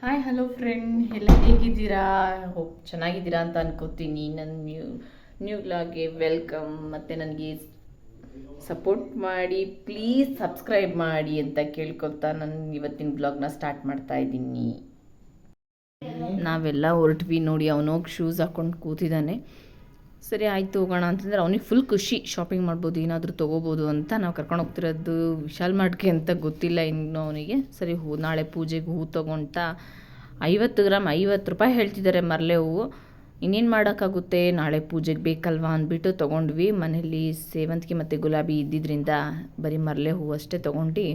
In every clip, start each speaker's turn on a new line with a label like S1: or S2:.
S1: Hi hello friend, ಎಲ್ಲ ಹೇಗಿದ್ದೀರಾ? Hope ಚೆನ್ನಾಗಿದ್ದೀರಾ ಅಂತ ಅನ್ಕೋತೀನಿ. ನನ್ನ ನ್ಯೂ ವ್ಲಾಗ್ಗೆ ವೆಲ್ಕಮ್. ಮತ್ತು ನನಗೆ ಸಪೋರ್ಟ್ ಮಾಡಿ, ಪ್ಲೀಸ್ ಸಬ್ಸ್ಕ್ರೈಬ್ ಮಾಡಿ ಅಂತ ಕೇಳ್ಕೊತಾ ನಾನು ಇವತ್ತಿನ ವ್ಲಾಗ್ನ ಸ್ಟಾರ್ಟ್ ಮಾಡ್ತಾ ಇದ್ದೀನಿ. ನಾವೆಲ್ಲ ಹೊರಟ್ವಿ ನೋಡಿ. ಅವನೋಗಿ ಶೂಸ್ ಹಾಕ್ಕೊಂಡು ಕೂತಿದ್ದಾನೆ. ಸರಿ ಆಯಿತು ಹೋಗೋಣ ಅಂತಂದರೆ ಅವನಿಗೆ ಫುಲ್ ಖುಷಿ. ಶಾಪಿಂಗ್ ಮಾಡ್ಬೋದು, ಏನಾದರೂ ತೊಗೋಬೋದು ಅಂತ. ನಾವು ಕರ್ಕೊಂಡು ಹೋಗ್ತಿರೋದು ವಿಶಾಲ್ ಮಾರ್ಟ್ಗೆ ಅಂತ ಗೊತ್ತಿಲ್ಲ ಇನ್ನು ಅವನಿಗೆ. ಸರಿ ನಾಳೆ ಪೂಜೆಗೆ ಹೂವು ತೊಗೊಳ್ತಾ 50 ಗ್ರಾಮ್ 50 ರೂಪಾಯಿ ಹೇಳ್ತಿದ್ದಾರೆ ಮರಲೆ ಹೂವು. ಇನ್ನೇನು ಮಾಡೋಕ್ಕಾಗುತ್ತೆ, ನಾಳೆ ಪೂಜೆಗೆ ಬೇಕಲ್ವಾ ಅಂದ್ಬಿಟ್ಟು ತೊಗೊಂಡ್ವಿ. ಮನೇಲಿ ಸೇವಂತಿಗೆ ಮತ್ತು ಗುಲಾಬಿ ಇದ್ದಿದ್ದರಿಂದ ಬರೀ ಮರಲೆ ಹೂವು ಅಷ್ಟೇ ತೊಗೊಂಡು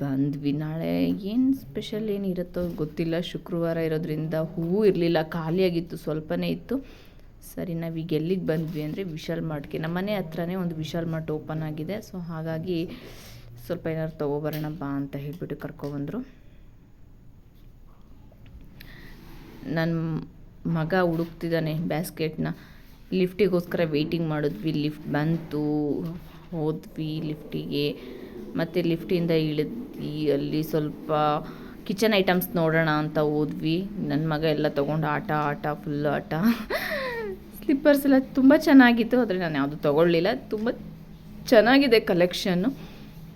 S1: ಬಂದ್ವಿ. ನಾಳೆ ಏನು ಸ್ಪೆಷಲ್ ಏನಿರುತ್ತೋ ಗೊತ್ತಿಲ್ಲ. ಶುಕ್ರವಾರ ಇರೋದ್ರಿಂದ ಹೂವು ಇರಲಿಲ್ಲ, ಖಾಲಿಯಾಗಿತ್ತು, ಸ್ವಲ್ಪನೇ ಇತ್ತು. ಸರಿ ನಾವೀಗ ಎಲ್ಲಿಗೆ ಬಂದ್ವಿ ಅಂದರೆ ವಿಶಾಲ್ ಮಾರ್ಟ್ಗೆ. ನಮ್ಮ ಮನೆ ಹತ್ರನೇ ಒಂದು ವಿಶಾಲ್ ಮಾರ್ಟ್ ಓಪನ್ ಆಗಿದೆ. ಸೊ ಹಾಗಾಗಿ ಸ್ವಲ್ಪ ಏನಾದ್ರು ತೊಗೊಬರೋಣ ಬಾ ಅಂತ ಹೇಳಿಬಿಟ್ಟು ಕರ್ಕೊಬಂದರು. ನನ್ನ ಮಗ ಹುಡುಕ್ತಿದ್ದಾನೆ ಬ್ಯಾಸ್ಕೆಟ್ನ. ಲಿಫ್ಟಿಗೋಸ್ಕರ ವೆಯ್ಟಿಂಗ್ ಮಾಡಿದ್ವಿ. ಲಿಫ್ಟ್ ಬಂತು, ಹೋದ್ವಿ ಲಿಫ್ಟಿಗೆ. ಮತ್ತು ಲಿಫ್ಟಿಂದ ಇಳಿದ್ವಿ. ಅಲ್ಲಿ ಸ್ವಲ್ಪ ಕಿಚನ್ ಐಟಮ್ಸ್ ನೋಡೋಣ ಅಂತ ಹೋದ್ವಿ. ನನ್ನ ಮಗ ಎಲ್ಲ ತೊಗೊಂಡು ಆಟ ಫುಲ್ ಆಟ. ಸ್ಲಿಪ್ಪರ್ಸ್ ಎಲ್ಲ ತುಂಬ ಚೆನ್ನಾಗಿತ್ತು, ಆದರೆ ನಾನು ಯಾವುದು ತೊಗೊಳ್ಳಿಲ್ಲ. ತುಂಬ ಚೆನ್ನಾಗಿದೆ ಕಲೆಕ್ಷನ್ನು.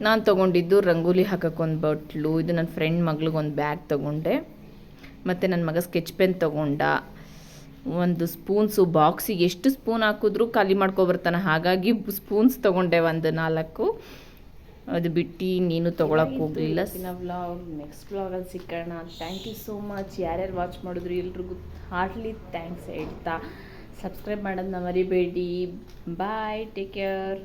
S1: ನಾನು ತೊಗೊಂಡಿದ್ದು ರಂಗೋಲಿ ಹಾಕೋಕ್ಕೊಂದು ಬಟ್ಲು, ಇದು ನನ್ನ ಫ್ರೆಂಡ್ ಮಗಳಿಗೊಂದು ಬ್ಯಾಗ್ ತೊಗೊಂಡೆ. ಮತ್ತು ನನ್ನ ಮಗ ಸ್ಕೆಚ್ ಪೆನ್ ತೊಗೊಂಡ. ಒಂದು ಸ್ಪೂನ್ಸು, ಬಾಕ್ಸಿಗೆ ಎಷ್ಟು ಸ್ಪೂನ್ ಹಾಕಿದ್ರೂ ಖಾಲಿ ಮಾಡ್ಕೊಬರ್ತಾನೆ, ಹಾಗಾಗಿ ಸ್ಪೂನ್ಸ್ ತೊಗೊಂಡೆ ಒಂದು 4. ಅದು ಬಿಟ್ಟು ನೀನು ತೊಗೊಳಕ್ಕೆ ಹೋಗಲಿಲ್ಲ. ವ್ಲಾಗ್ ನೆಕ್ಸ್ಟ್ ವ್ಲಾಗಲ್ಲಿ ಸಿಕ್ಕೋಣ. Thank you so much. ಯಾರ್ಯಾರು ವಾಚ್ ಮಾಡಿದ್ರು ಎಲ್ರಿಗೂ ಹಾರ್ಟ್ಲಿ ಥ್ಯಾಂಕ್ಸ್ ಹೇಳ್ತಾ ಸಬ್ಸ್ಕ್ರೈಬ್ ಮಾಡೋದನ್ನ ಮರಿಬೇಡಿ. Bye, take care.